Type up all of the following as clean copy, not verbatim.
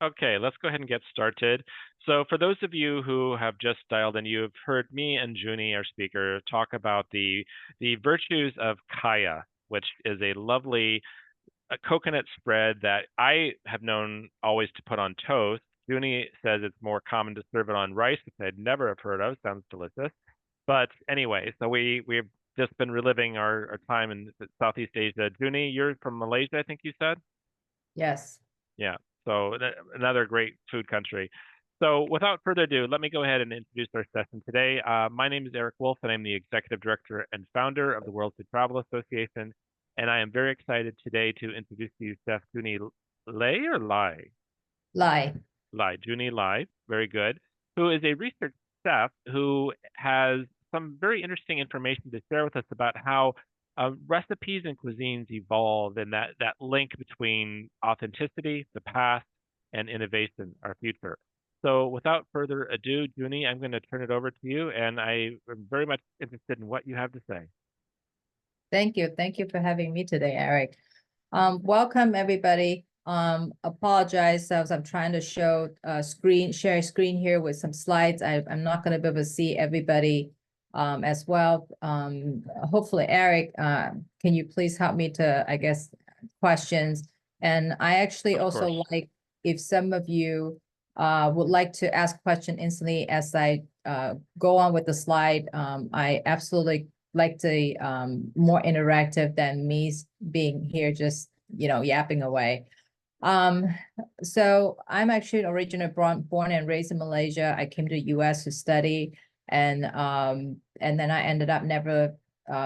Okay, let's go ahead and get started. So for those of you who have just dialed in, you've heard me and Juni, our speaker, talk about the virtues of kaya, which is a lovely coconut spread that I have known always to put on toast. Juni says it's more common to serve it on rice, which I'd never have heard of. Sounds delicious. But anyway, so we've just been reliving our time in Southeast Asia. Juni, you're from Malaysia, I think you said? Yes. Yeah. So another great food country. So without further ado, let me go ahead and introduce our session today. My name is Eric Wolf, and I'm the executive director and founder of the World Food Travel Association. And I am very excited today to introduce to you Chef Juni Lai or Lai? Lai. Lai, Juni Lai, very good, who is a research chef who has some very interesting information to share with us about how recipes and cuisines evolve and that link between authenticity, the past, and innovation, our future. So without further ado, Juni, I'm going to turn it over to you, and I am very much interested in what you have to say. Thank you. Thank you for having me today, Eric. Welcome everybody. Apologize as I'm trying to share a screen here with some slides. I'm not going to be able to see everybody as well. Hopefully, Eric, can you please help me to, I guess, questions? And I actually also like if some of you would like to ask question instantly as I go on with the slide. I absolutely like the more interactive than me being here just yapping away. So I'm actually originally born and raised in Malaysia. I came to the US to study, and then I ended up never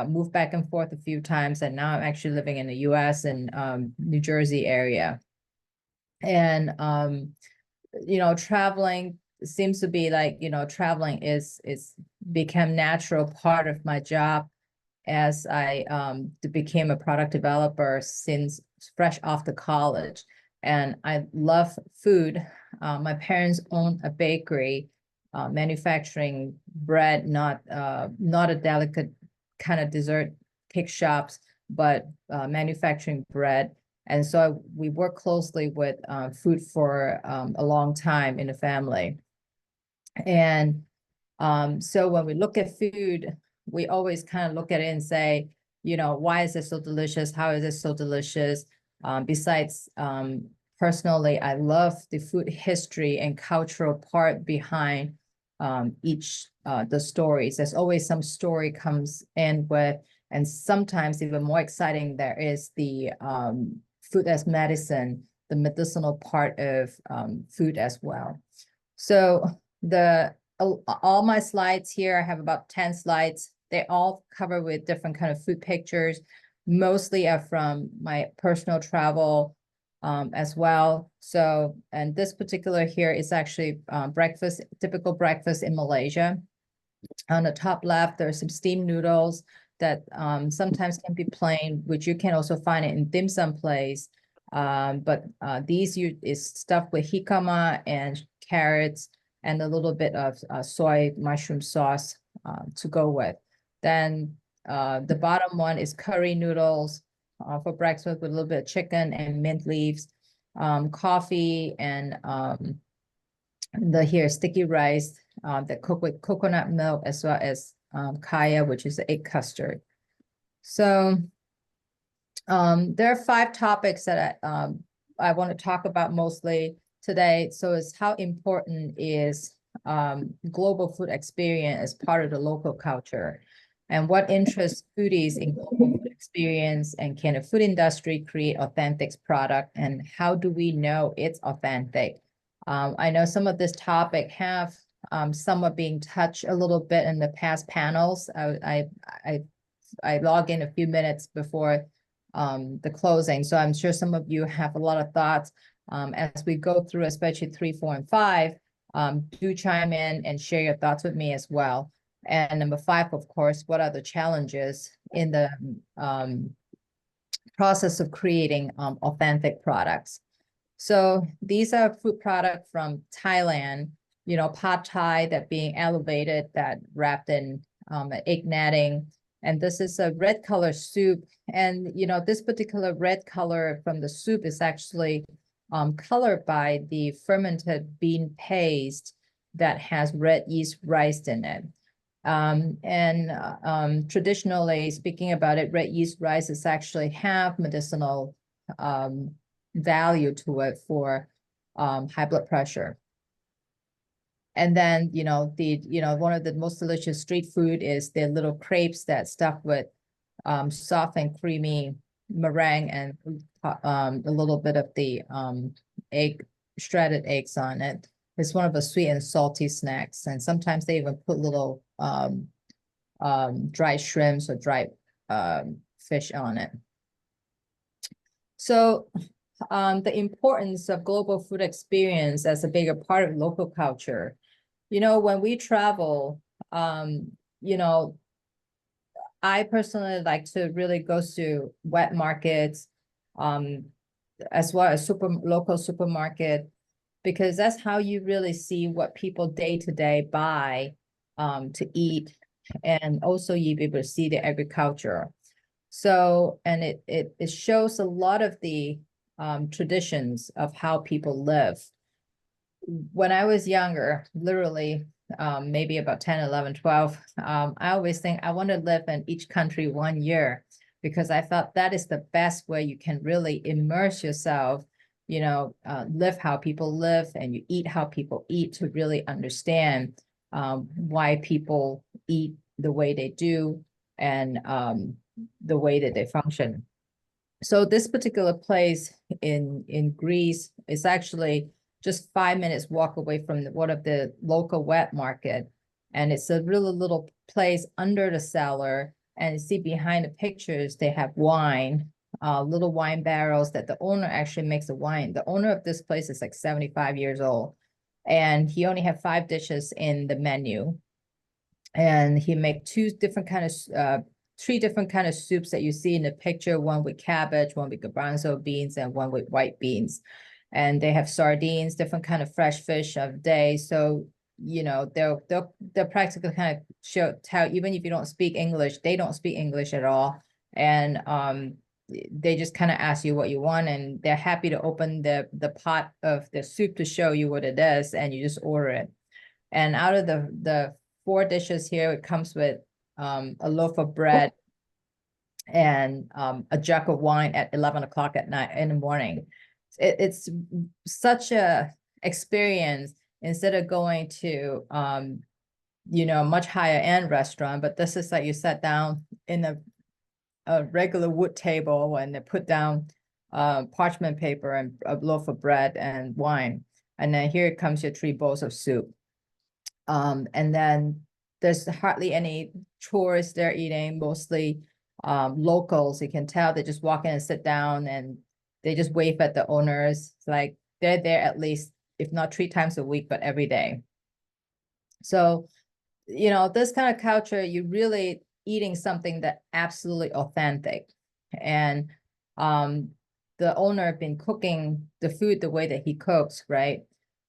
moved back and forth a few times, and now I'm actually living in the US and New Jersey area. And traveling seems to be like, traveling is become natural part of my job as I became a product developer since fresh off the college. And I love food. My parents own a bakery, manufacturing bread, not a delicate kind of dessert cake shops, but manufacturing bread. And so we work closely with food for a long time in the family. And so when we look at food, we always kind of look at it and say, why is it so delicious? How is it so delicious? Besides, personally, I love the food history and cultural part behind each the stories. There's always some story comes in with, and sometimes even more exciting, there is the food as medicine, the medicinal part of food as well. So all my slides here, I have about 10 slides. They all cover with different kind of food pictures. Mostly are from my personal travel as well. So, and this particular here is actually breakfast, typical breakfast in Malaysia. On the top left, there's some steamed noodles that sometimes can be plain, which you can also find it in dim sum place. But these is stuffed with jicama and carrots and a little bit of soy mushroom sauce to go with. Then the bottom one is curry noodles for breakfast with a little bit of chicken and mint leaves, coffee, and here sticky rice that cook with coconut milk, as well as kaya, which is the egg custard. So there are 5 topics that I want to talk about mostly today. So it's how important is global food experience as part of the local culture, and what interests foodies in global food experience, and can a food industry create authentic product, and how do we know it's authentic? I know some of this topic have somewhat being touched a little bit in the past panels. I log in a few minutes before the closing, so I'm sure some of you have a lot of thoughts as we go through, especially 3, 4, and 5. Do chime in and share your thoughts with me as well. And number 5, of course, what are the challenges in the process of creating authentic products? So these are food products from Thailand, pad thai that being elevated, that wrapped in egg netting. And this is a red color soup. And, this particular red color from the soup is actually colored by the fermented bean paste that has red yeast rice in it. Traditionally speaking about it, red yeast rices actually have medicinal value to it for high blood pressure. And then, one of the most delicious street food is the little crepes that stuffed with soft and creamy meringue and a little bit of the shredded eggs on it. It's one of the sweet and salty snacks. And sometimes they even put little dried shrimps or dried fish on it. So the importance of global food experience as a bigger part of local culture. When we travel, I personally like to really go to wet markets, as well as local supermarket, because that's how you really see what people day to day buy to eat, and also you be able to see the agriculture. So, and it shows a lot of the traditions of how people live. When I was younger, literally maybe about 10, 11, 12, I always think I want to live in each country 1 year, because I thought that is the best way you can really immerse yourself, live how people live, and you eat how people eat, to really understand why people eat the way they do, and the way that they function. So this particular place in Greece is actually just 5 minutes walk away from one of the local wet market. And it's a really little place under the cellar. And you see behind the pictures, they have wine, little wine barrels that the owner actually makes the wine. The owner of this place is like 75 years old. And he only had 5 dishes in the menu. And he make 3 different kind of soups that you see in the picture, one with cabbage, one with garbanzo beans, and one with white beans. And they have sardines, different kind of fresh fish of the day. So, they'll practically kind of tell, even if you don't speak English, they don't speak English at all. And they just kind of ask you what you want, and they're happy to open the pot of the soup to show you what it is, and you just order it. And out of the 4 dishes here, it comes with a loaf of bread and a jug of wine at 11 o'clock at night in the morning. It's such a experience, instead of going to much higher end restaurant, but this is like you sat down in a regular wood table, and they put down parchment paper and a loaf of bread and wine, and then here comes your 3 bowls of soup. And then there's hardly any tourists they're eating, mostly locals. You can tell they just walk in and sit down, and they just wave at the owners. It's like they're there at least, if not 3 times a week, but every day. So, this kind of culture, you're really eating something that absolutely authentic. And the owner been cooking the food the way that he cooks, right?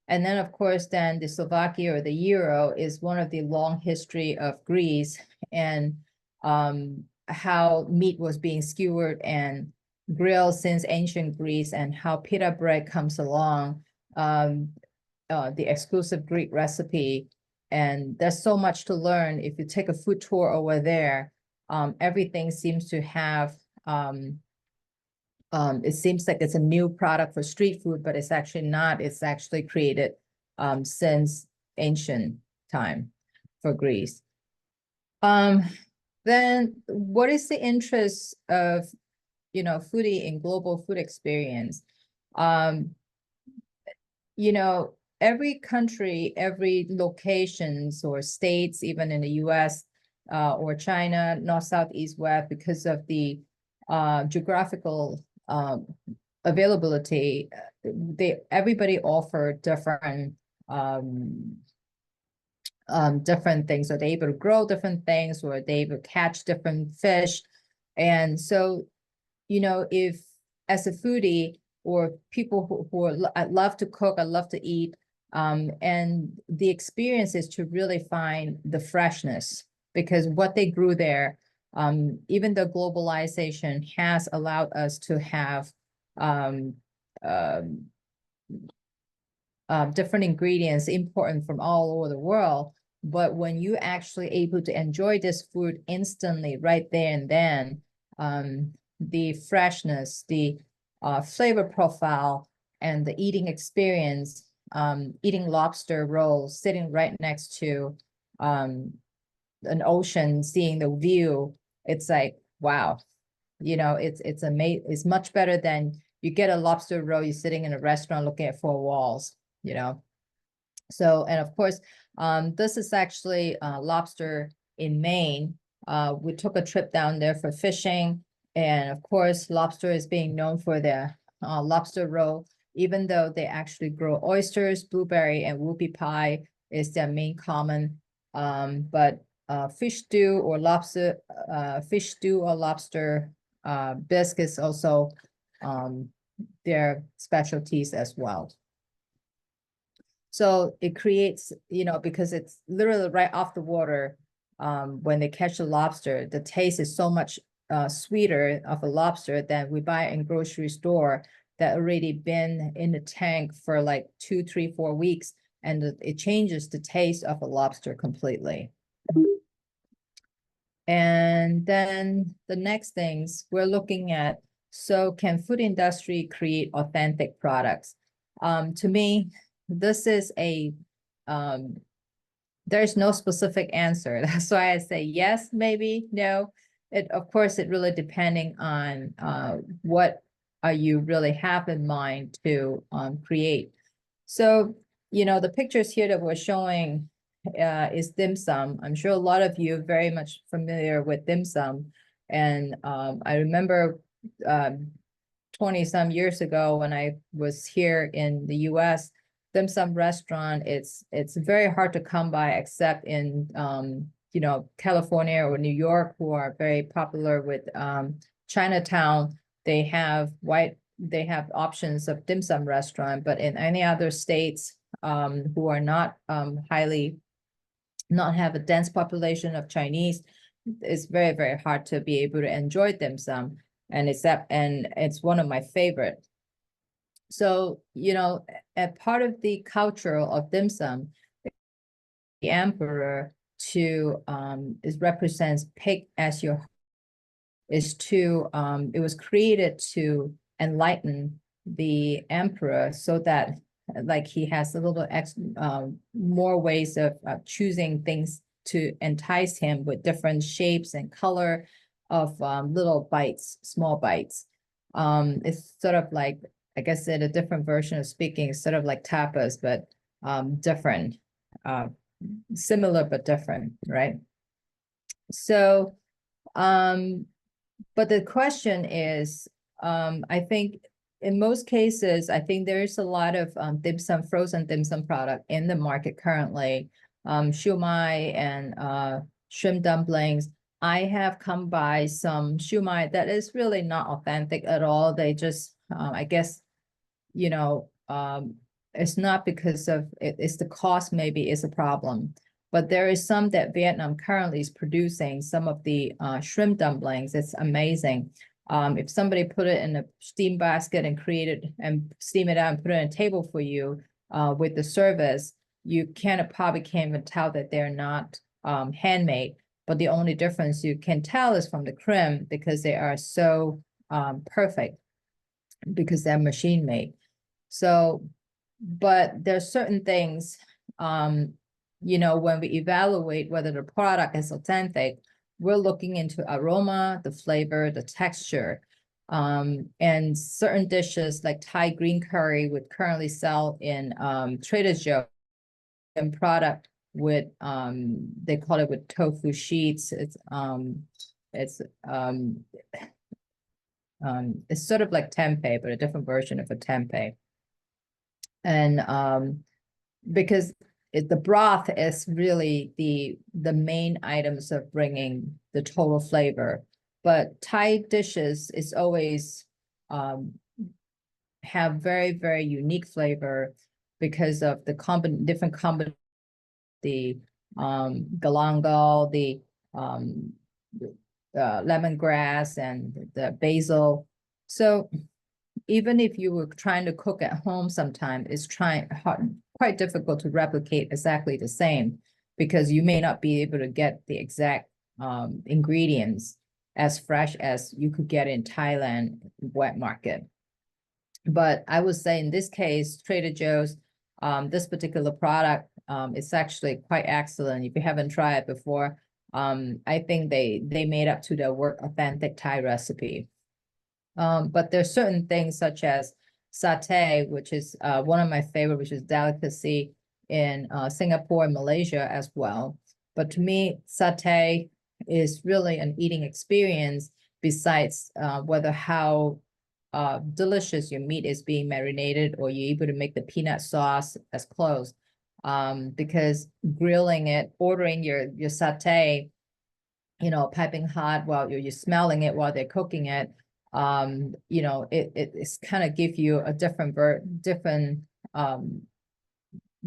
And then, of course, then the Slovakia or the Euro is one of the long history of Greece, and how meat was being skewered and grilled since ancient Greece, and how pita bread comes along, the exclusive Greek recipe. And there's so much to learn. If you take a food tour over there, everything seems to have, it seems like it's a new product for street food, but it's actually not. It's actually created since ancient time for Greece. Then what is the interest of, foodie in global food experience? Every country, every locations or states, even in the US or China, north, south, east, west, because of the geographical availability, everybody offer different different things. Are they able to grow different things, or are they able to catch different fish? And so, if as a foodie, or people who love to cook, I love to eat, and the experience is to really find the freshness, because what they grew there, even though globalization has allowed us to have different ingredients important from all over the world. But when you actually able to enjoy this food instantly right there and then, the freshness, the flavor profile, and the eating experience, eating lobster rolls, sitting right next to an ocean, seeing the view, it's like, wow, it's amazing. It's much better than you get a lobster roll, you're sitting in a restaurant looking at four walls. So, and of course, this is actually lobster in Maine. We took a trip down there for fishing, and of course, lobster is being known for their lobster roll, even though they actually grow oysters, blueberry, and whoopie pie is their main common. But fish stew or lobster bisque is also their specialties as well. So it creates, because it's literally right off the water, when they catch the lobster, the taste is so much sweeter of a lobster than we buy in grocery store that already been in the tank for like 2, 3, 4 weeks, and it changes the taste of a lobster completely. And then the next things we're looking at, so can food industry create authentic products? To me, this is there's no specific answer. That's why I say yes, maybe, no. Of course, it really depending on what you really have in mind to create. So, the pictures here that we're showing is dim sum. I'm sure a lot of you are very much familiar with dim sum. And I remember 20 some years ago when I was here in the US, dim sum restaurant, it's very hard to come by except in California or New York, who are very popular with Chinatown. They have options of dim sum restaurant, but in any other states who are not not have a dense population of Chinese, it's very, very hard to be able to enjoy dim sum. And it's one of my favorite. So, a part of the culture of dim sum, the emperor represents pig as your, it was created to enlighten the emperor so that like he has a little more ways of choosing things to entice him with different shapes and color of little bites, small bites. It's sort of like, I guess, in a different version of speaking, sort of like tapas, but different, similar but different, right? So, but the question is, I think in most cases, I think there's a lot of dim sum, frozen dim sum product in the market currently. Shumai and shrimp dumplings. I have come by some shumai that is really not authentic at all. They just, I guess, it's not because of it's the cost maybe is a problem. But there is some that Vietnam currently is producing, some of the shrimp dumplings. It's amazing. If somebody put it in a steam basket and create it and steam it out and put it on a table for you with the service, you probably can't even tell that they're not handmade. But the only difference you can tell is from the creme, because they are so perfect, because they're machine made. So, but there's certain things, when we evaluate whether the product is authentic, we're looking into aroma, the flavor, the texture. And certain dishes like Thai green curry would currently sell in Trader Joe, and product with they call it with tofu sheets. It's sort of like tempeh, but a different version of a tempeh. And because the broth is really the main items of bringing the total flavor, but Thai dishes is always have very, very unique flavor because of the different combinations, the galangal, the lemongrass, and the basil. So even if you were trying to cook at home sometime, it's quite difficult to replicate exactly the same, because you may not be able to get the exact ingredients as fresh as you could get in Thailand wet market. But I would say in this case, Trader Joe's, this particular product is actually quite excellent. If you haven't tried it before, I think they made up to their word authentic Thai recipe. But there's certain things such as satay, which is one of my favorite, which is delicacy in Singapore and Malaysia as well. But to me, satay is really an eating experience, besides whether how delicious your meat is being marinated, or you're able to make the peanut sauce as close. Because grilling it, ordering your satay, you know, piping hot while you're smelling it while they're cooking it, you know, it's kind of give you a different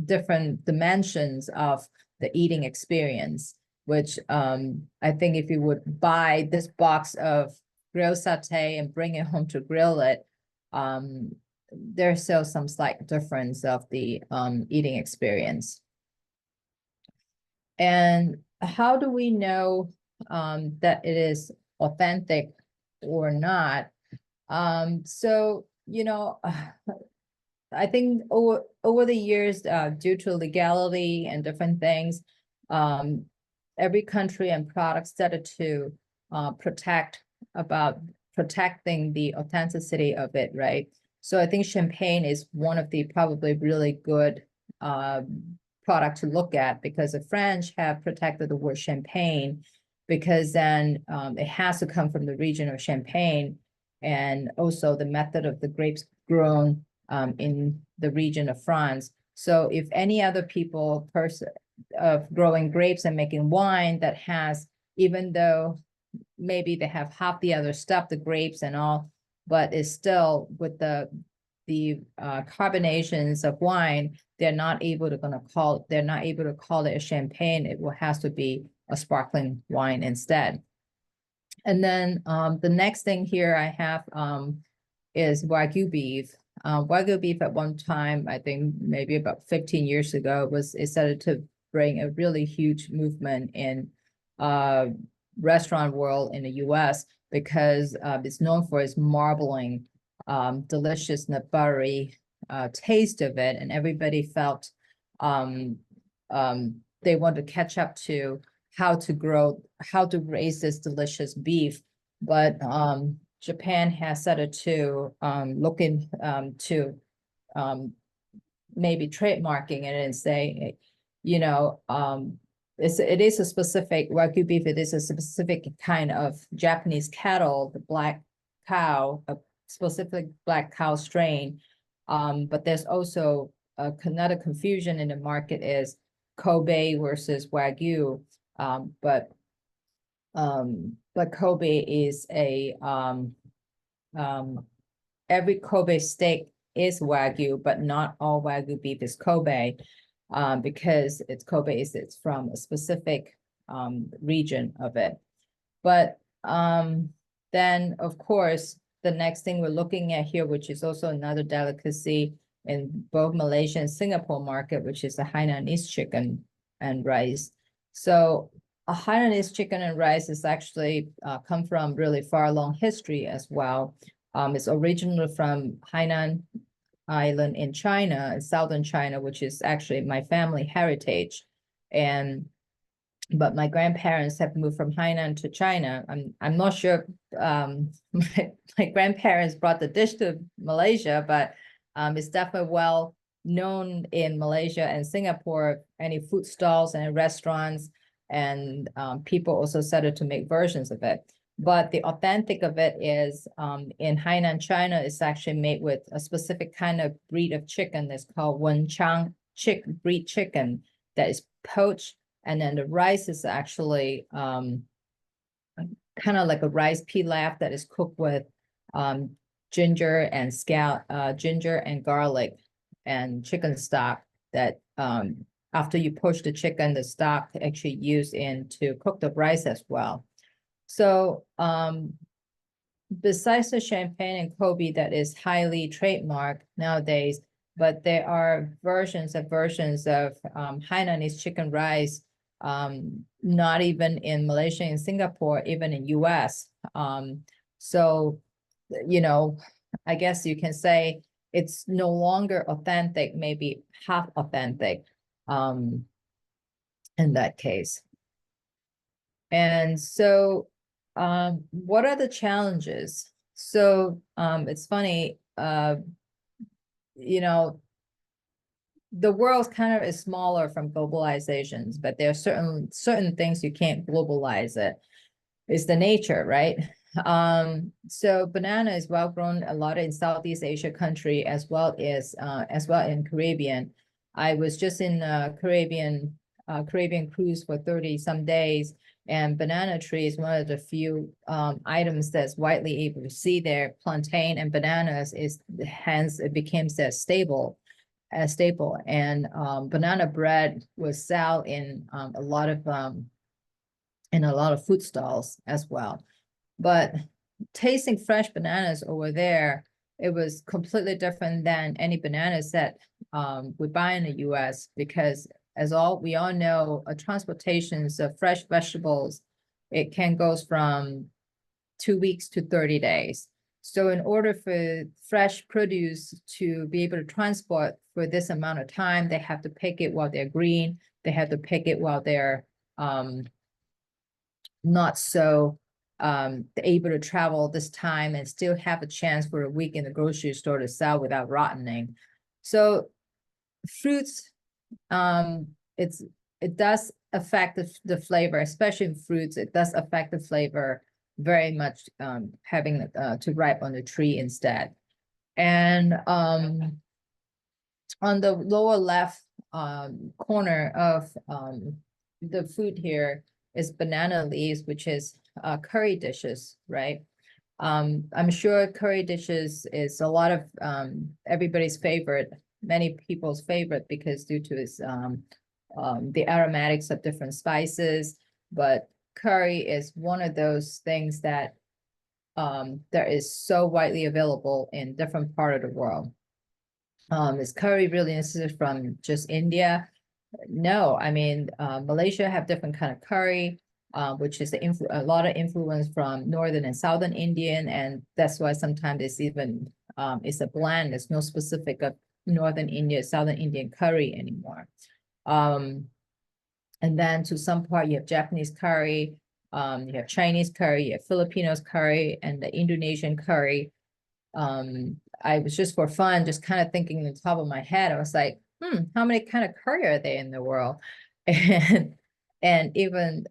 different dimensions of the eating experience, which I think if you would buy this box of grilled satay and bring it home to grill it, there's still some slight difference of the eating experience. And how do we know that it is authentic or not? So, you know, I think over the years, due to legality and different things, every country and product started to protecting the authenticity of it, right? So I think champagne is one of the probably really good product to look at, because the French have protected the word champagne, because then it has to come from the region of Champagne, and also the method of the grapes grown in the region of France. So if any other of growing grapes and making wine that has, even though maybe they have half the other stuff, the grapes and all, but it's still with the carbonations of wine, they're not able to call it a champagne. It has to be a sparkling wine instead. And then the next thing here I have is Wagyu beef. Wagyu beef at one time, I think maybe about 15 years ago, it started to bring a really huge movement in restaurant world in the US, because it's known for its marbling, delicious, buttery taste of it, and everybody felt they want to catch up to how to raise this delicious beef. But Japan has started to look into maybe trademarking it and say, you know, it is a specific Wagyu beef. It is a specific kind of Japanese cattle, the black cow, a specific black cow strain. But there's also another confusion in the market is Kobe versus Wagyu. But Kobe is every Kobe steak is Wagyu, but not all Wagyu beef is Kobe, because it's from a specific region of it. But then of course the next thing we're looking at here, which is also another delicacy in both Malaysia and Singapore market, which is the Hainanese chicken and rice. So a Hainanese chicken and rice is actually come from really far long history as well. It's originally from Hainan Island in China, in southern China, which is actually my family heritage. But my grandparents have moved from Hainan to China. I'm not sure my grandparents brought the dish to Malaysia, but it's definitely well known in Malaysia and Singapore, any food stalls and restaurants, and people also started to make versions of it. But the authentic of it is in Hainan, China, it's actually made with a specific kind of breed of chicken that's called Wenchang breed chicken that is poached. And then the rice is actually kind of like a rice pilaf that is cooked with ginger and garlic and chicken stock that after you poach the chicken, the stock actually used in to cook the rice as well. So besides the champagne and Kobe that is highly trademarked nowadays, but there are versions of Hainanese chicken rice, not even in Malaysia and Singapore, even in US. So, you know, I guess you can say it's no longer authentic, maybe half authentic, in that case. And so, what are the challenges? So, it's funny, you know, the world kind of is smaller from globalizations, but there are certain things you can't globalize it. It's the nature, right? So banana is well grown a lot in Southeast Asia country as well in Caribbean. I was just in Caribbean cruise for 30 some days, and banana tree is one of the few items that's widely able to see there. Plantain and bananas is hence it became a staple. And banana bread was sold in a lot of food stalls as well. But tasting fresh bananas over there, it was completely different than any bananas that we buy in the US, because we all know, transportations of fresh vegetables, it can go from 2 weeks to 30 days. So in order for fresh produce to be able to transport for this amount of time, they have to pick it while they're green. They have to pick it while they're not so able to travel this time and still have a chance for a week in the grocery store to sell without rotting. So fruits, it does affect the flavor, especially in fruits. It does affect the flavor very much, having to ripe on the tree instead. And on the lower left corner of the food here is banana leaves, which is curry dishes, right? I'm sure curry dishes is a lot of everybody's favorite, many people's favorite, because due to its the aromatics of different spices. But curry is one of those things that is so widely available in different part of the world. Is curry really necessary from just India? No, I mean, Malaysia have different kind of curry, which is a lot of influence from northern and southern Indian, and that's why sometimes it's even it's a blend. There's no specific of northern India, southern Indian curry anymore. And then to some part you have Japanese curry, you have Chinese curry, you have Filipinos curry, and the Indonesian curry. I was just for fun, just kind of thinking on the top of my head, I was like, how many kind of curry are there in the world? And even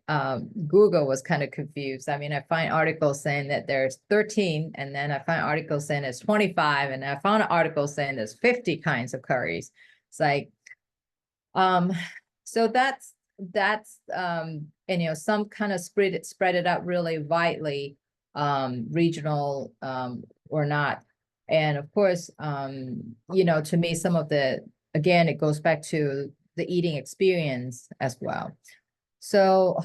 Google was kind of confused. I mean, I find articles saying that there's 13, and then I find articles saying there's 25, and I found an article saying there's 50 kinds of curries. It's like, so that's and you know, some kind of spread it out really widely, regional or not. And of course, you know, to me, some of the, again, it goes back to the eating experience as well. So,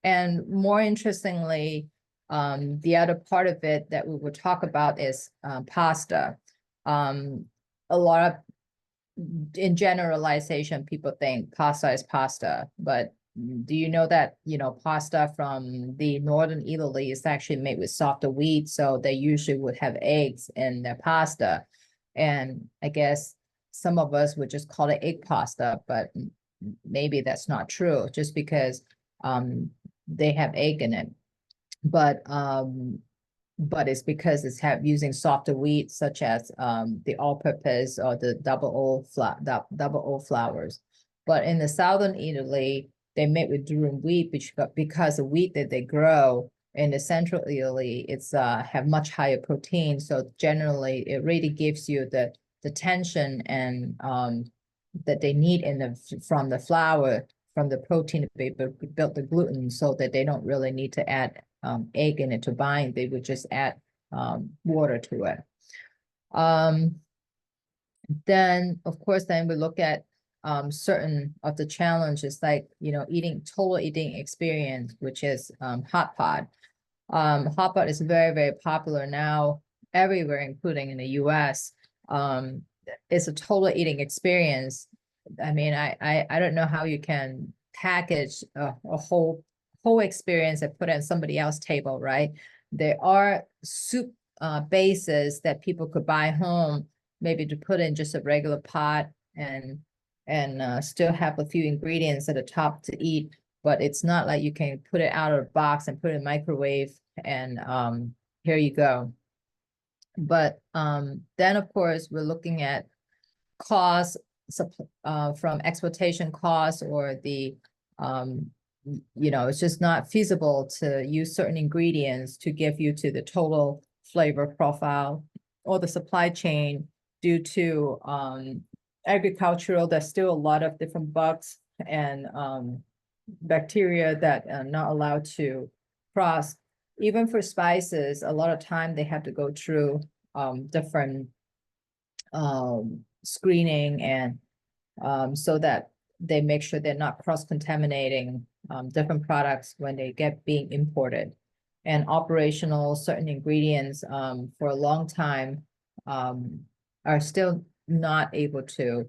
and more interestingly, the other part of it that we will talk about is pasta. A lot of, in generalization, people think pasta is pasta, but do you know that, you know, pasta from the northern Italy is actually made with softer wheat, so they usually would have eggs in their pasta. And I guess some of us would just call it egg pasta, but maybe that's not true, just because they have egg in it. But it's because it's using softer wheat, such as the all-purpose or the double O flours. But in the southern Italy, they make with durum wheat, because the wheat that they grow in the central Italy, it's have much higher protein. So generally, it really gives you the tension and that they need from the flour, from the protein to be able to build the gluten, so that they don't really need to add egg in it to bind. They would just add water to it. Then, of course, then we look at certain of the challenges, like, you know, total eating experience, which is hot pot. Hot pot is very, very popular now everywhere, including in the US. It's a total eating experience. I mean, I don't know how you can package a whole experience and put it on somebody else's table, right? There are soup bases that people could buy home, maybe to put in just a regular pot and still have a few ingredients at the top to eat, but it's not like you can put it out of the box and put it in microwave and here you go. But then of course we're looking at costs from exploitation costs, or the it's just not feasible to use certain ingredients to give you to the total flavor profile, or the supply chain due to agricultural. There's still a lot of different bugs and bacteria that are not allowed to cross. Even for spices, a lot of time they have to go through different screening and so that they make sure they're not cross-contaminating different products when they get being imported. And operational certain ingredients for a long time are still not able to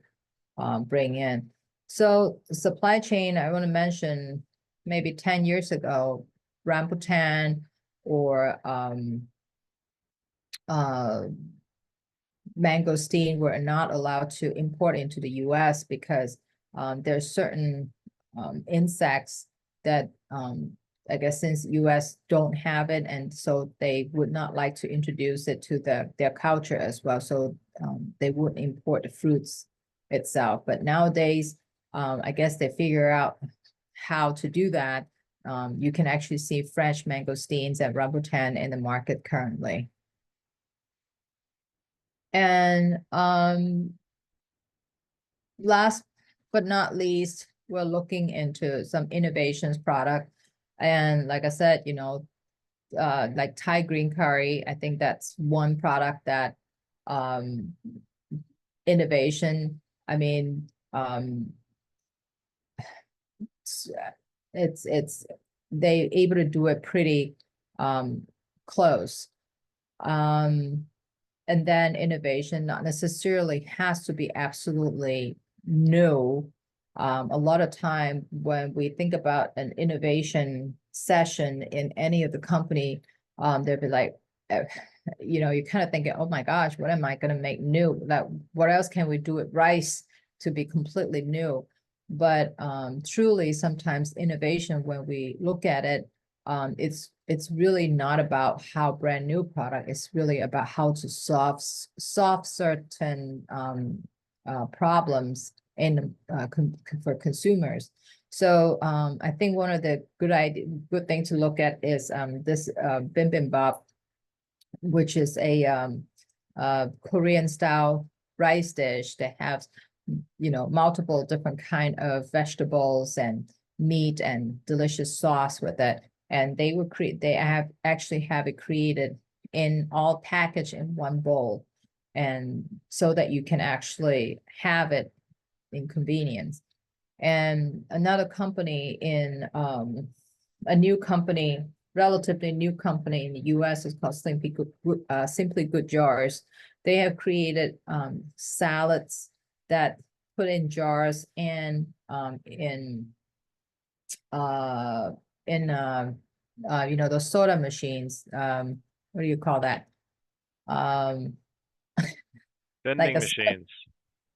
bring in. So the supply chain, I want to mention maybe 10 years ago, rambutan or mangosteen were not allowed to import into the US because there's certain insects that I guess since US don't have it, and so they would not like to introduce it to their culture as well. So they wouldn't import the fruits itself. But nowadays, I guess they figure out how to do that. You can actually see fresh mangosteens and rambutan in the market currently. And last but not least, we're looking into some innovations product. And like I said, like Thai green curry, I think that's one product that innovation, I mean, it's they able to do it pretty close. And then innovation not necessarily has to be absolutely new. A lot of time when we think about an innovation session in any of the company, they'll be like, you're kind of thinking, oh my gosh, what am I going to make new? That what else can we do with rice to be completely new? But truly, sometimes innovation, when we look at it, it's really not about how brand new product. It's really about how to solve certain problems in for consumers. So I think one of the good thing to look at is this bibimbap, which is a Korean style rice dish that has multiple different kind of vegetables and meat and delicious sauce with it. And they actually have it created in all packaged in one bowl, and so that you can actually have it in convenience. And another company in a new company, relatively new company in the US is called Simply Good Jars. They have created salads that put in jars and those soda machines. What do you call that? Vending machines.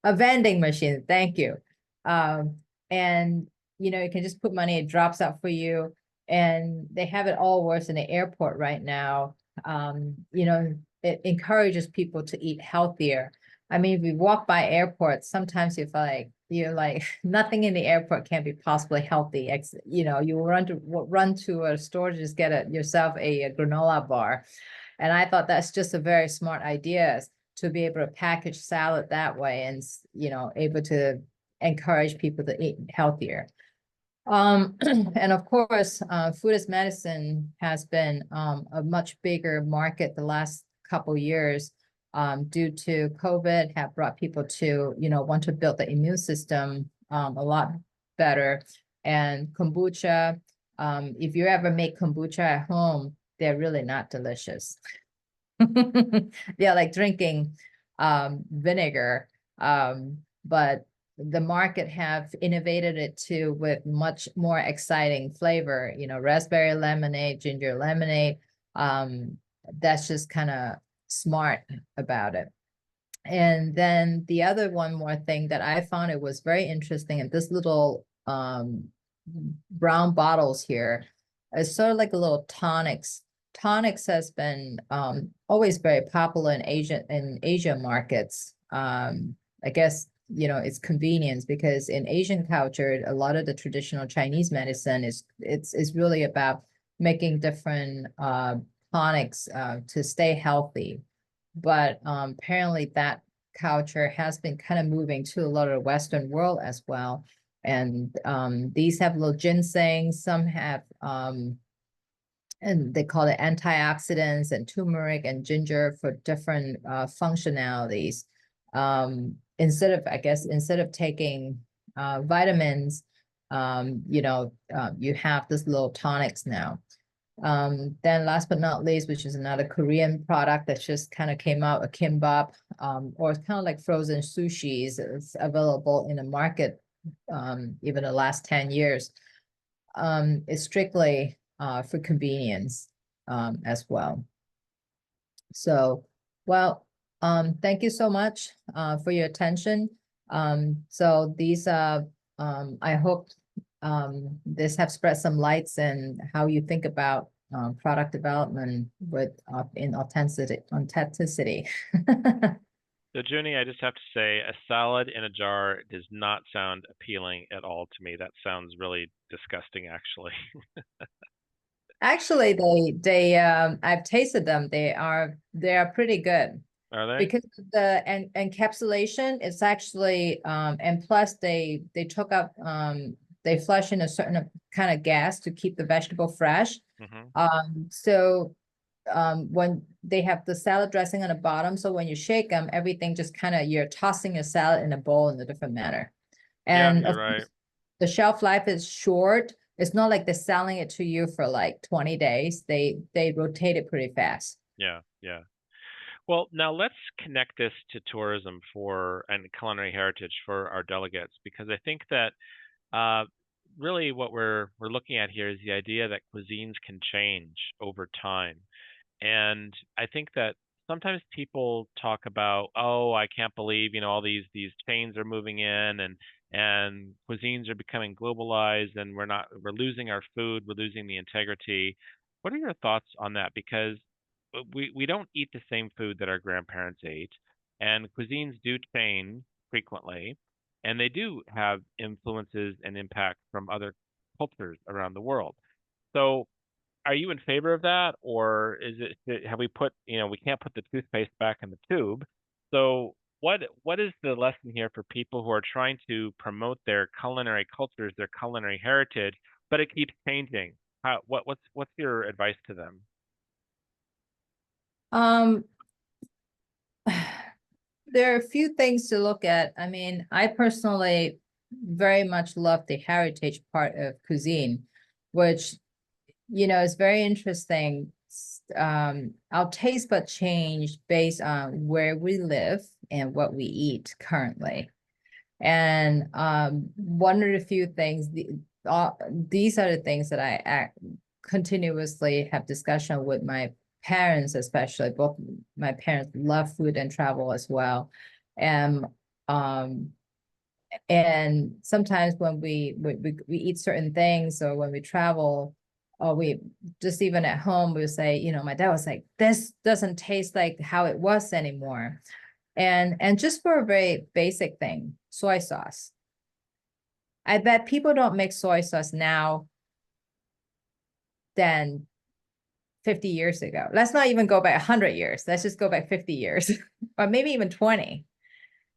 A vending machine. Thank you. And you can just put money, it drops out for you. And they have it all worse in the airport right now. It encourages people to eat healthier. I mean, if you walk by airports, sometimes you're like nothing in the airport can be possibly healthy. You run to a store to just get yourself a granola bar. And I thought that's just a very smart idea, to be able to package salad that way and able to encourage people to eat healthier. And of course, food as medicine has been a much bigger market the last couple years. Due to COVID, have brought people to, want to build the immune system a lot better. And kombucha, if you ever make kombucha at home, they're really not delicious. They're like drinking vinegar, but the market have innovated it too with much more exciting flavor, raspberry lemonade, ginger lemonade. That's just kind of smart about it. And then the other one more thing that I found, it was very interesting, and this little brown bottles here is sort of like a little tonics. Tonics has been always very popular in Asia markets. I guess it's convenience, because in Asian culture, a lot of the traditional Chinese medicine is really about making different tonics to stay healthy. But apparently that culture has been kind of moving to a lot of the Western world as well. And these have little ginseng, some have and they call it antioxidants and turmeric and ginger for different functionalities. Instead of taking vitamins, you have this little tonics now. Then last but not least, which is another Korean product that just kind of came out, a kimbap, or it's kind of like frozen sushis. It's available in the market even the last 10 years. It's strictly for convenience as well. So, well, thank you so much for your attention. So these I hope this have spread some lights in how you think about product development with in authenticity. So Juni, I just have to say, a salad in a jar does not sound appealing at all to me. That sounds really disgusting, actually. Actually, I've tasted them. They are pretty good. Are they? Because of the encapsulation, it's actually and plus they took up they flush in a certain kind of gas to keep the vegetable fresh. So when they have the salad dressing on the bottom, so when you shake them, everything just kind of, you're tossing your salad in a bowl in a different manner. Yeah, And you're of right. course, the shelf life is short. It's not like they're selling it to you for like 20 days. They rotate it pretty fast. Yeah, yeah. Well, now let's connect this to tourism and culinary heritage for our delegates, because I think that really what we're looking at here is the idea that cuisines can change over time. And I think that sometimes people talk about, oh, I can't believe, all these chains are moving in, and cuisines are becoming globalized, and we're losing our food, we're losing the integrity. What are your thoughts on that? Because we don't eat the same food that our grandparents ate, and cuisines do change frequently, and they do have influences and impact from other cultures around the world. So are you in favor of that, or have we put, we can't put the toothpaste back in the tube? So what is the lesson here for people who are trying to promote their culinary cultures, their culinary heritage, but it keeps changing? What's your advice to them? Um, there are a few things to look at. I mean, I personally very much love the heritage part of cuisine, which, is very interesting. Our taste bud change based on where we live and what we eat currently. And one of the few things, these are the things that I continuously have discussion with my parents, especially. Both my parents love food and travel as well. And um, and sometimes when we eat certain things, or when we travel, or we just even at home, we would say, my dad was like, this doesn't taste like how it was anymore. And just for a very basic thing, soy sauce. I bet people don't make soy sauce now than 50 years ago. Let's not even go back 100 years. Let's just go back 50 years or maybe even 20.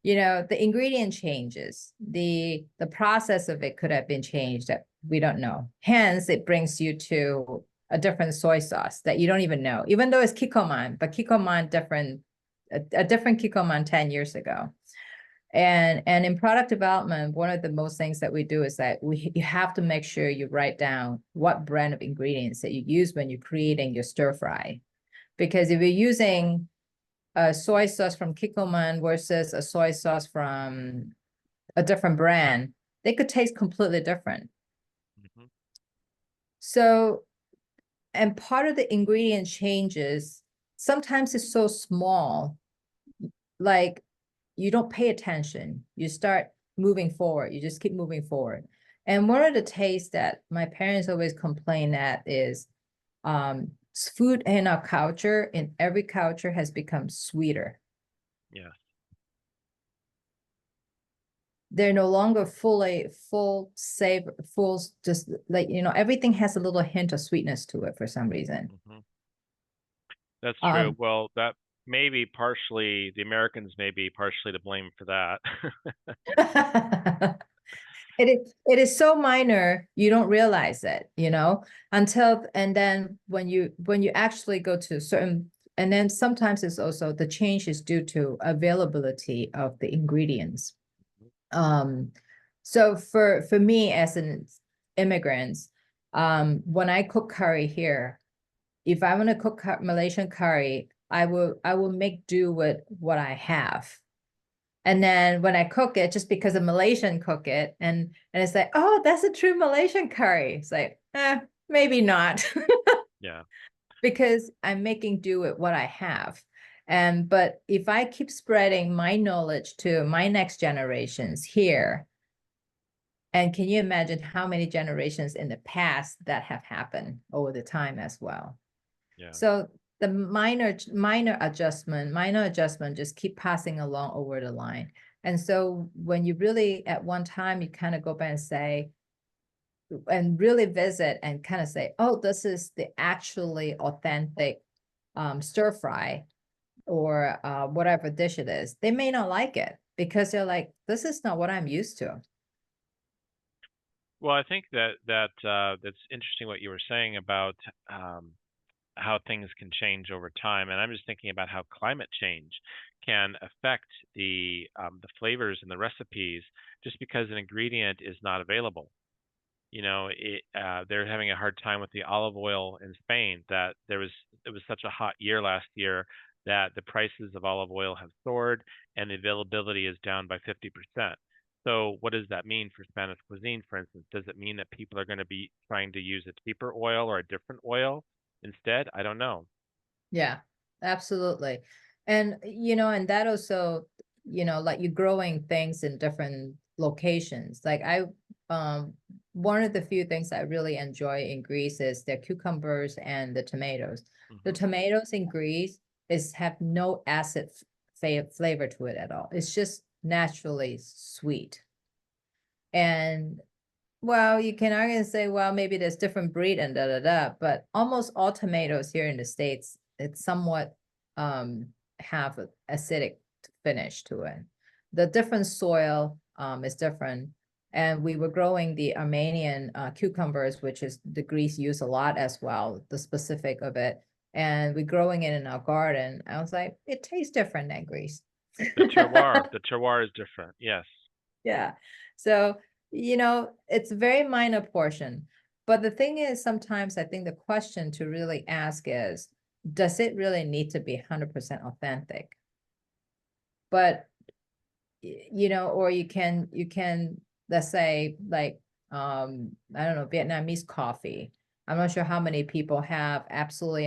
The ingredient changes. The process of it could have been changed that we don't know. Hence, it brings you to a different soy sauce that you don't even know, even though it's Kikkoman, but Kikkoman different, a different Kikkoman 10 years ago. And in product development, one of the most things that we do is that you have to make sure you write down what brand of ingredients that you use when you're creating your stir fry. Because if you're using a soy sauce from Kikkoman versus a soy sauce from a different brand, they could taste completely different. Mm-hmm. So, and part of the ingredient changes, sometimes it's so small, like you don't pay attention. You start moving forward. You just keep moving forward. And one of the tastes that my parents always complain at is food in our culture, in every culture, has become sweeter. Yes. They're no longer full savor, full, just like, everything has a little hint of sweetness to it for some reason. Mm-hmm. That's true. Um, Well, that may be partially, the Americans may be partially to blame for that. it is so minor you don't realize it, until, and then when you actually go to certain, and then sometimes it's also the change is due to availability of the ingredients. um so for me as an immigrant, when I cook curry here, if I want to cook Malaysian curry, I will make do with what I have. And then when I cook it, just because a Malaysian cook it, and it's like, oh, that's a true Malaysian curry. It's like, maybe not, Yeah. because I'm making do with what I have. And but if I keep spreading my knowledge to my next generations here, and can you imagine how many generations in the past that have happened over the time as well? Yeah. So the minor adjustment just keep passing along over the line. And so when you really at one time you kind of go back and say, and really visit and kind of say, oh, this is the actually authentic stir fry, or whatever dish it is, they may not like it because they're like, this is not what I'm used to. Well, I think that's interesting what you were saying about um, how things can change over time, and I'm just thinking about how climate change can affect the flavors and the recipes just because an ingredient is not available. They're having a hard time with the olive oil in Spain. That it was such a hot year last year that the prices of olive oil have soared and the availability is down by 50%. So what does that mean for Spanish cuisine, for instance? Does it mean that people are going to be trying to use a cheaper oil or a different oil instead? I don't know. Yeah, absolutely. And that also, like you're growing things in different locations. Like um, one of the few things I really enjoy in Greece is the cucumbers and the tomatoes. The Hmm. tomatoes in Greece have no acid flavor to it at all. It's just naturally sweet. And well, you can argue and say, well, maybe there's different breed and da da da, but almost all tomatoes here in the States, it's somewhat have an acidic finish to it. The different soil is different. And we were growing the Armenian cucumbers, which is the Greece use a lot as well, the specific of it. And we're growing it in our garden. I was like, it tastes different than Greece. The terroir is different. Yes. Yeah. So, it's a very minor portion. But the thing is, sometimes I think the question to really ask is, does it really need to be 100% authentic? But, or you can, let's say, like, I don't know, Vietnamese coffee. I'm not sure how many people have absolutely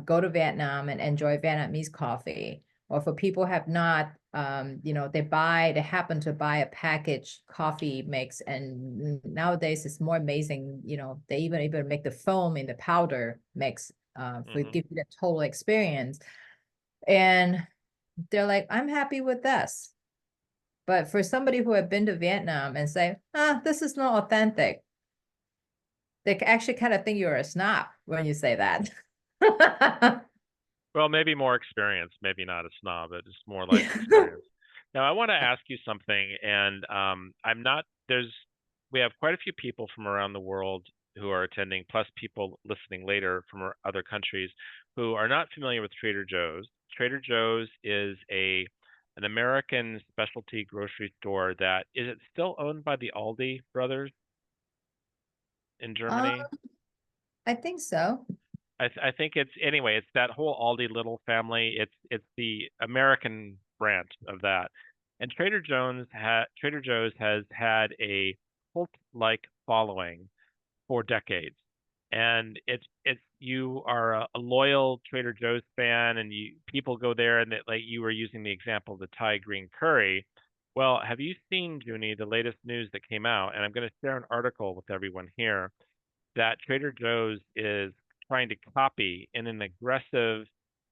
go to Vietnam and enjoy Vietnamese coffee. Or for people have not, they happen to buy a packaged coffee mix, and nowadays it's more amazing. They even make the foam in the powder mix for Hmm. give you the total experience. And they're like, I'm happy with this. But for somebody who had been to Vietnam and say, this is not authentic, they actually kind of think you're a snob when you say that. Well, maybe more experience, maybe not a snob, but just more life experience. Now, I want to ask you something, and I'm not, we have quite a few people from around the world who are attending, plus people listening later from other countries who are not familiar with Trader Joe's. Trader Joe's is a an American specialty grocery store that is it still owned by the Aldi brothers in Um, Germany? I think so. I think it's anyway. It's that whole Aldi little family. It's the American branch of that. And Trader Joe's has had a cult-like following for decades. And it's you are a loyal Trader Joe's fan, and you people go there, and that like you were using the example of the Thai green curry. Well, have you seen, Junie, the latest news that came out? And I'm going to share an article with everyone here that Trader Joe's is trying to copy in an aggressive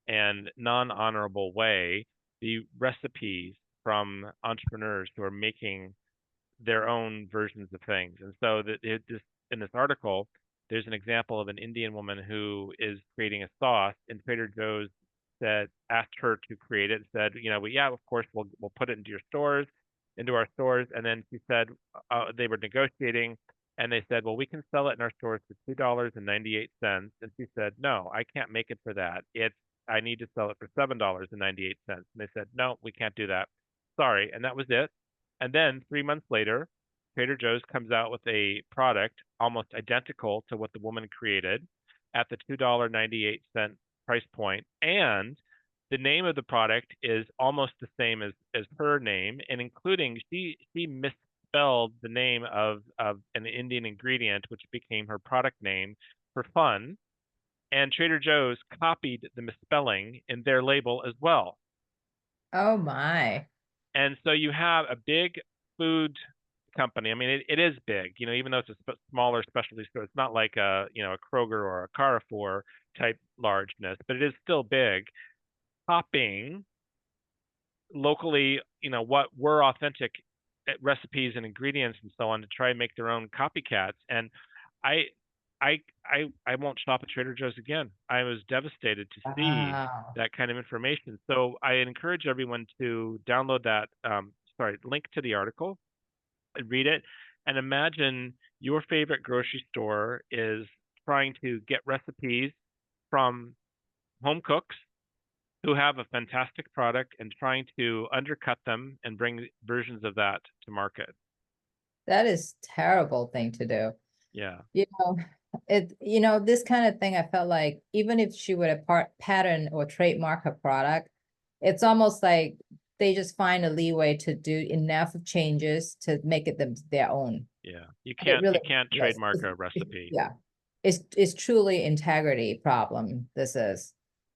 and non-honorable way the recipes from entrepreneurs who are making their own versions of things. And so in this article, there's an example of an Indian woman who is creating a sauce, and Trader Joe's said asked her to create it. Said, well, yeah, of course we'll put it into our stores. And then she said they were negotiating, and they said, well, we can sell it in our stores for $2.98. And she said, no, I can't make it for that. I need to sell it for $7.98. And they said, no, we can't do that. Sorry. And that was it. And then 3 months later, Trader Joe's comes out with a product almost identical to what the woman created at the $2.98 price point. And the name of the product is almost the same as her name, and including she misspelled the name of an Indian ingredient, which became her product name for fun. And Trader Joe's copied the misspelling in their label as well. Oh my. And so you have a big food company. I mean, it is big, even though it's a smaller specialty store. It's not like a Kroger or a Carrefour type largeness, but it is still big. Copying locally, what were authentic recipes and ingredients and so on to try and make their own copycats. And I, I won't shop at Trader Joe's again. I was devastated to see Wow. that kind of information. So I encourage everyone to download that, link to the article and read it, and imagine your favorite grocery store is trying to get recipes from home cooks who have a fantastic product and trying to undercut them and bring versions of that to market. That is terrible thing to do. Yeah. You know, this kind of thing, I felt like even if she would have pattern or trademark her product, it's almost like they just find a leeway to do enough changes to make it their own. Yeah. It really, You can't yes, trademark a recipe. yeah, it's truly integrity problem. This is,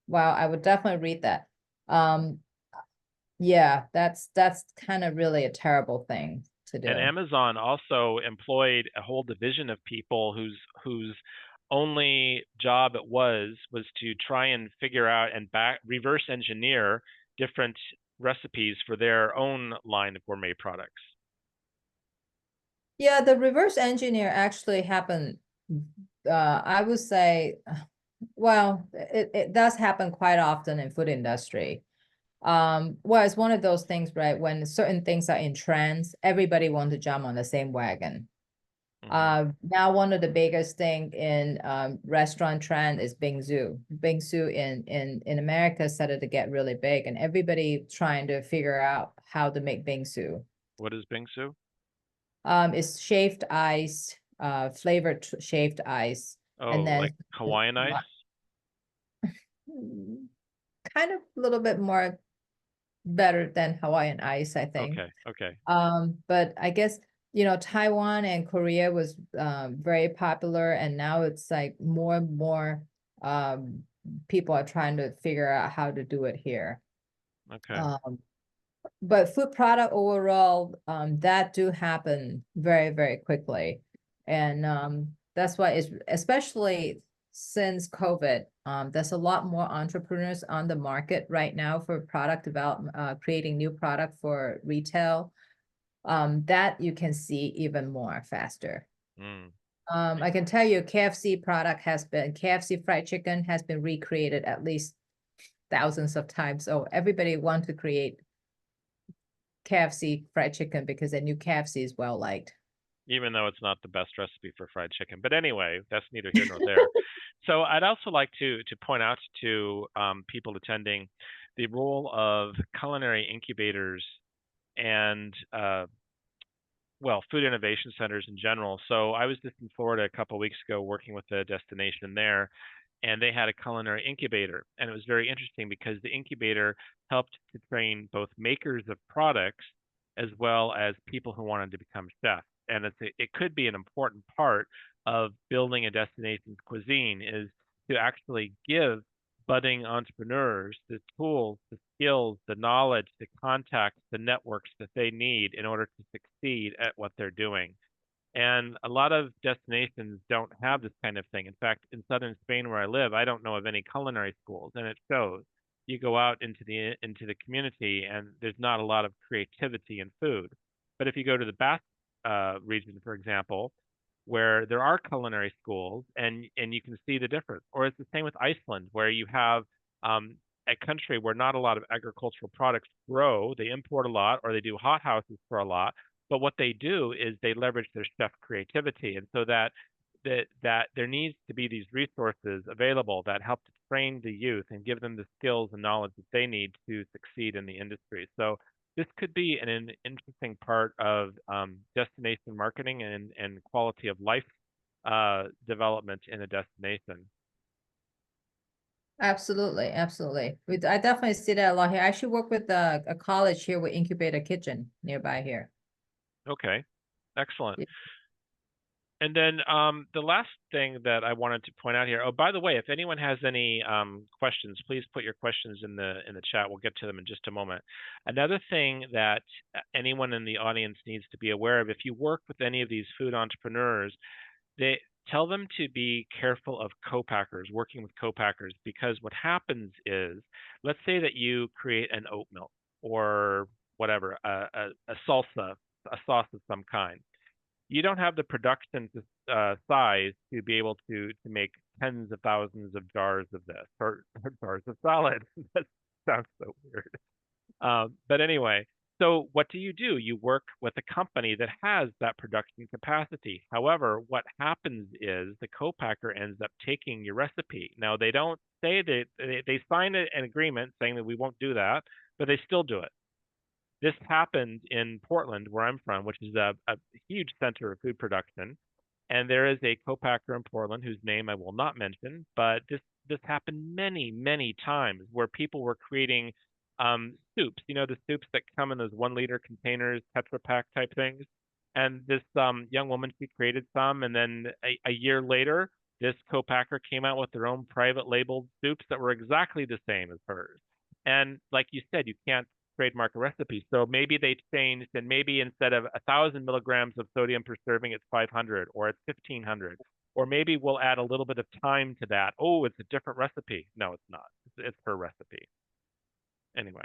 wow, I would definitely read that. Um, yeah, that's kind of really a terrible thing to And do. Amazon also employed a whole division of people whose only job it was to try and figure out and reverse engineer different recipes for their own line of gourmet products. Yeah, the reverse engineer actually happened. I would say, well, it does happen quite often in food industry. Well, it's one of those things, right? When certain things are in trends, everybody wants to jump on the same wagon. Mm-hmm. Now one of the biggest thing in restaurant trend is bingsu. Bingsu in America started to get really big, and everybody trying to figure out how to make bingsu. What is bingsu? It's shaved ice, flavored shaved ice, and Oh, then like Hawaiian ice? kind of a little bit more better than Hawaiian ice, I think. Okay, okay. But I guess, Taiwan and Korea was very popular, and now it's like more and more people are trying to figure out how to do it here. Okay. But food product overall, that do happen very, very quickly. And that's why it's especially since COVID, there's a lot more entrepreneurs on the market right now for product development, creating new product for retail. That you can see even more faster. Mm. I can tell you KFC fried chicken has been recreated at least thousands of times. So everybody wants to create KFC fried chicken because they knew KFC is well liked. Even though it's not the best recipe for fried chicken. But anyway, that's neither here nor there. So I'd also like to point out to people attending the role of culinary incubators and well, food innovation centers in general. So I was just in Florida a couple of weeks ago working with a destination there, and they had a culinary incubator. And it was very interesting because the incubator helped to train both makers of products as well as people who wanted to become chefs. And it could be an important part of building a destination's cuisine is to actually give budding entrepreneurs the tools, the skills, the knowledge, the contacts, the networks that they need in order to succeed at what they're doing. And a lot of destinations don't have this kind of thing. In fact, in southern Spain where I live, I don't know of any culinary schools, and it shows. You go out into the community, and there's not a lot of creativity in food. But if you go to the Basque region, for example, where there are culinary schools, and you can see the difference. Or it's the same with Iceland, where you have a country where not a lot of agricultural products grow. They import a lot, or they do hothouses for a lot, but what they do is they leverage their chef creativity, and so that there needs to be these resources available that help to train the youth and give them the skills and knowledge that they need to succeed in the industry. So this could be an interesting part of destination marketing and quality of life development in a destination. Absolutely, absolutely. I definitely see that a lot here. I actually work with a college here with Incubator Kitchen nearby here. Okay, excellent. Yeah. And then the last thing that I wanted to point out here. Oh, by the way, if anyone has any questions, please put your questions in the chat. We'll get to them in just a moment. Another thing that anyone in the audience needs to be aware of, if you work with any of these food entrepreneurs, they tell them to be careful of co-packers, working with co-packers, because what happens is, let's say that you create an oat milk or whatever, a salsa, a sauce of some kind. You don't have the production size to be able to make tens of thousands of jars of this or jars of salad. That sounds so weird. But anyway, so what do? You work with a company that has that production capacity. However, what happens is the co-packer ends up taking your recipe. Now, they don't say that they sign an agreement saying that we won't do that, but they still do it. This happened in Portland, where I'm from, which is a huge center of food production. And there is a co-packer in Portland whose name I will not mention, but this happened many, many times where people were creating soups, the soups that come in those 1 liter containers, Tetra Pak type things. And this young woman, she created some, and then a year later, this co-packer came out with their own private labeled soups that were exactly the same as hers. And like you said, you can't trademark a recipe. So maybe they changed, and maybe instead of 1,000 milligrams of sodium per serving, it's 500 or it's 1,500. Or maybe we'll add a little bit of time to that. Oh, it's a different recipe. No, it's not. It's her recipe. Anyway,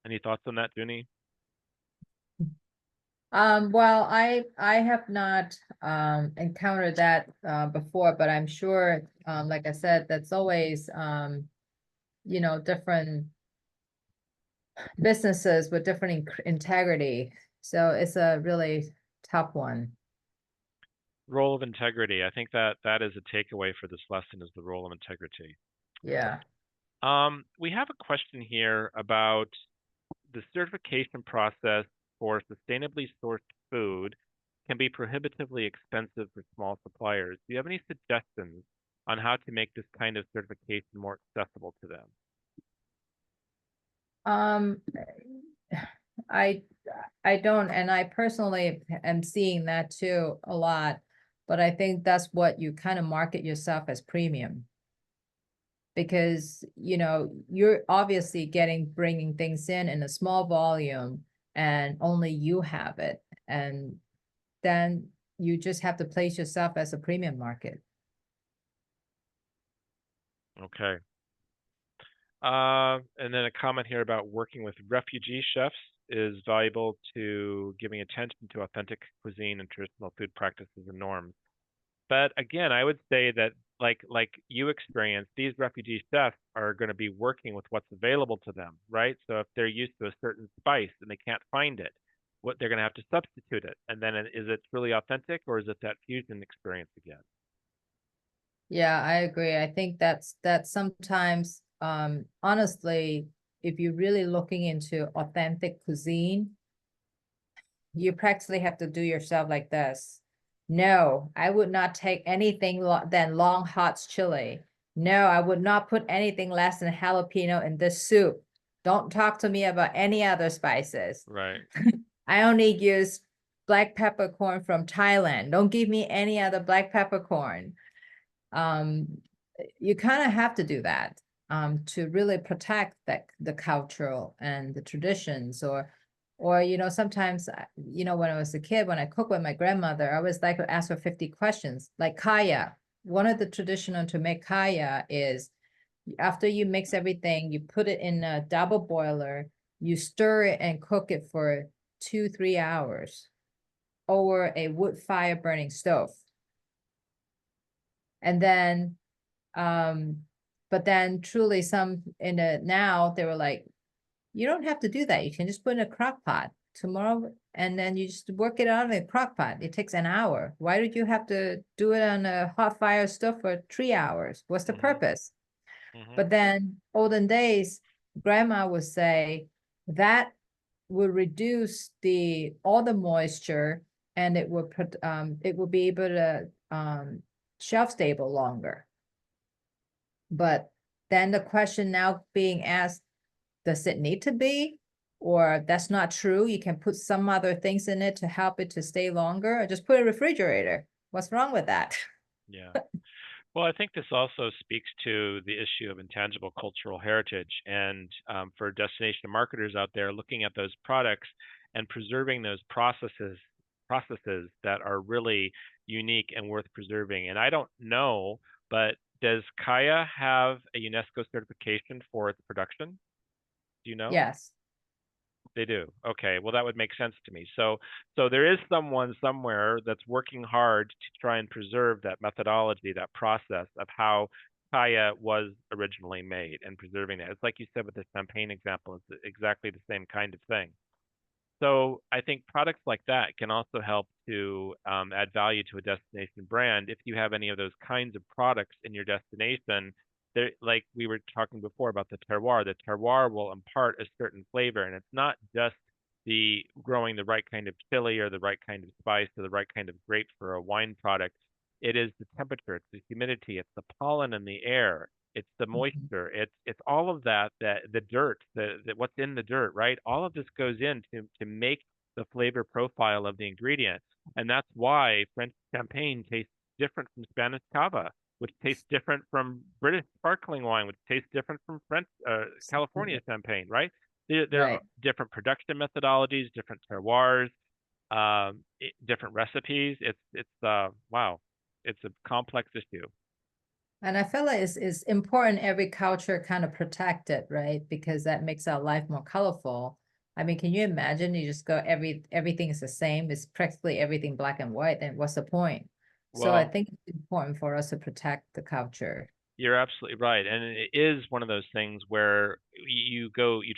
any thoughts on that, Juni? Well, I have not encountered that before, but I'm sure, like I said, that's always different businesses with different integrity. So it's a really tough one. Role of integrity. I think that is a takeaway for this lesson, is the role of integrity. Yeah. We have a question here about the certification process for sustainably sourced food can be prohibitively expensive for small suppliers. Do you have any suggestions on how to make this kind of certification more accessible to them? I I don't, and I personally am seeing that too a lot, but I think that's what you kind of market yourself as premium. Because, you're obviously bringing things in a small volume and only you have it. And then you just have to place yourself as a premium market. Okay. And then a comment here about working with refugee chefs is valuable to giving attention to authentic cuisine and traditional food practices and norms. But again, I would say that like you experienced, these refugee chefs are going to be working with what's available to them, right? So if they're used to a certain spice and they can't find it, what they're going to have to substitute it. And then is it really authentic, or is it that fusion experience again? Yeah, I agree. I think that's sometimes honestly, if you're really looking into authentic cuisine, you practically have to do yourself like this. No, I would not take anything than long hot chili. No, I would not put anything less than jalapeno in this soup. Don't talk to me about any other spices. Right. I only use black peppercorn from Thailand. Don't give me any other black peppercorn. Um, you kind of have to do that to really protect the cultural and the traditions, or sometimes when I was a kid, when I cooked with my grandmother, I always like to ask her 50 questions. Like kaya, one of the traditional to make kaya is after you mix everything, you put it in a double boiler, you stir it and cook it for 2-3 hours over a wood fire burning stove. And then but then truly some in the now they were like, you don't have to do that. You can just put in a crock pot tomorrow and then you just work it out in a crock pot. It takes an hour. Why did you have to do it on a hot fire stove for 3 hours? What's the Mm-hmm. purpose? Mm-hmm. But then olden days, grandma would say that would reduce all the moisture and it would be able to shelf stable longer. But then the question now being asked, does it need to be? Or that's not true. You can put some other things in it to help it to stay longer, or just put a refrigerator. What's wrong with that? Yeah. Well, I think this also speaks to the issue of intangible cultural heritage. And for destination marketers out there looking at those products and preserving those processes that are really unique and worth preserving. And I don't know, but does Kaya have a UNESCO certification for its production? Do you know? Yes. They do. Okay. Well, that would make sense to me. So there is someone somewhere that's working hard to try and preserve that methodology, that process of how kaya was originally made and preserving that. It's like you said with the champagne example, it's exactly the same kind of thing. So I think products like that can also help to add value to a destination brand. If you have any of those kinds of products in your destination, there, like we were talking before about the terroir will impart a certain flavor, and it's not just the growing the right kind of chili or the right kind of spice or the right kind of grape for a wine product. It is the temperature, it's the humidity, it's the pollen in the air, it's the Mhm. moisture, it's all of that, the dirt, what's in the dirt, right? All of this goes in to make the flavor profile of the ingredient. And that's why French champagne tastes different from Spanish cava, which tastes different from British sparkling wine, which tastes different from French California champagne, right? There are Right. different production methodologies, different terroirs, different recipes. It's wow, it's a complex issue. And I feel like it's important every culture kind of protect it, right? Because that makes our life more colorful. I mean, can you imagine you just go everything is the same, it's practically everything black and white, then what's the point? So I Well, think it's important for us to protect the culture. you're absolutely right. And it is one of those things where you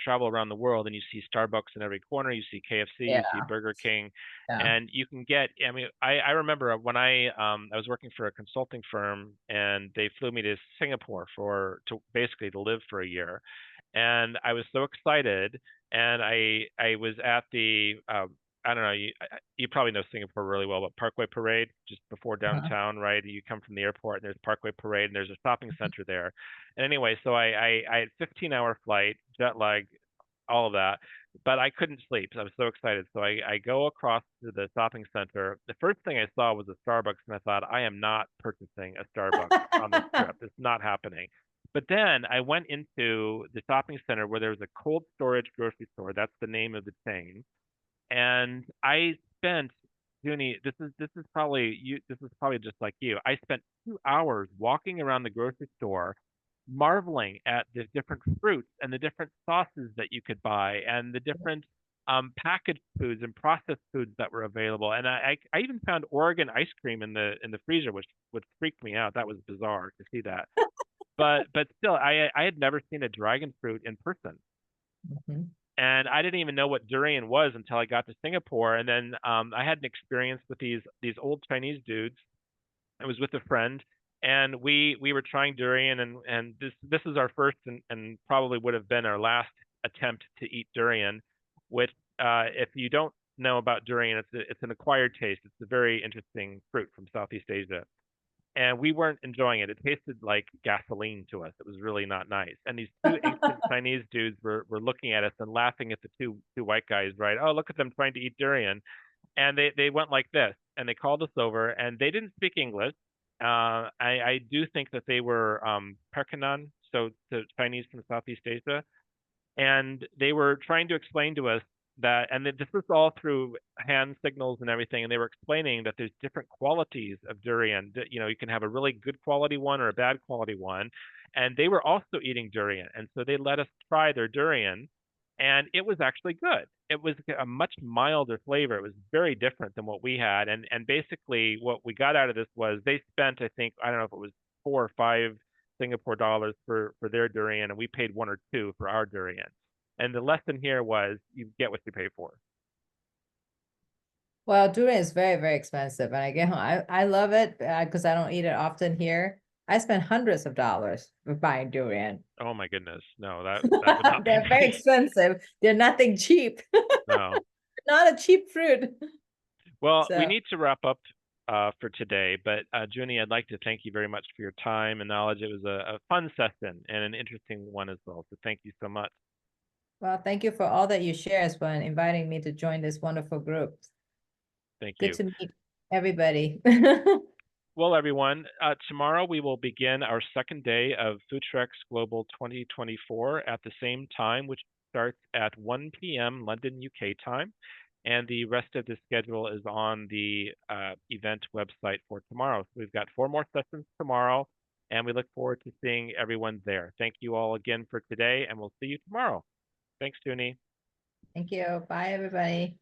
travel around the world and you see Starbucks in every corner, you see KFC, Yeah, you see Burger King, yeah. and you can get, I mean, I remember when I was working for a consulting firm and they flew me to Singapore to basically to live for a year. And I was so excited. And I was at the I don't know, you probably know Singapore really well, but Parkway Parade, just before Uh-huh. downtown, right? You come from the airport and there's Parkway Parade and there's a shopping center there. And anyway, so I had 15-hour flight, jet lag, all of that, but I couldn't sleep. I was so excited. So I go across to the shopping center. The first thing I saw was a Starbucks, and I thought, I am not purchasing a Starbucks on this trip. It's not happening. But then I went into the shopping center where there was a cold storage grocery store. That's the name of the chain. And I spent, Junie, this is probably you. This is probably just like you. I spent 2 hours walking around the grocery store, marveling at the different fruits and the different sauces that you could buy, and the different packaged foods and processed foods that were available. And I even found Oregon ice cream in the freezer, which freaked me out. That was bizarre to see that. But still, I had never seen a dragon fruit in person. Mhm. And I didn't even know what durian was until I got to Singapore. And then I had an experience with these old Chinese dudes. I was with a friend, And we were trying durian, and this is our first and probably would have been our last attempt to eat durian, which if you don't know about durian, it's an acquired taste. It's a very interesting fruit from Southeast Asia. And we weren't enjoying it. It tasted like gasoline to us. It was really not nice. And these two ancient Chinese dudes were looking at us and laughing at the two white guys, right? Oh, look at them trying to eat durian. And they went like this, and they called us over, and they didn't speak English. I do think that they were Perkenan, so the Chinese from Southeast Asia, and they were trying to explain to us that, and this was all through hand signals and everything, and they were explaining that there's different qualities of durian. You know, you can have a really good quality one or a bad quality one, and they were also eating durian, and so they let us try their durian, and it was actually good. It was a much milder flavor. It was very different than what we had, and basically what we got out of this was they spent, I think, I don't know if it was 4 or 5 Singapore dollars for their durian, and we paid 1 or 2 for our durian. And the lesson here was you get what you pay for. Well, durian is very, very expensive, and again, I love it because I don't eat it often here. I spend hundreds of dollars for buying durian. Oh my goodness, no, that would not be They're very me. expensive. They're nothing cheap. No. Not a cheap fruit. Well, we So, need to wrap up for today, but Juni, I'd like to thank you very much for your time and knowledge. It was a fun session and an interesting one as well. So thank you so much. well, thank you for all that you share as well and inviting me to join this wonderful group. Thank Good you. to meet everybody. Well, everyone, tomorrow we will begin our second day of FoodTreX Global 2024 at the same time, which starts at 1 p.m. London, UK time. And the rest of the schedule is on the event website for tomorrow. So we've got 4 more sessions tomorrow, and we look forward to seeing everyone there. Thank you all again for today, and we'll see you tomorrow. Thanks, Juni. Thank you. Bye, everybody.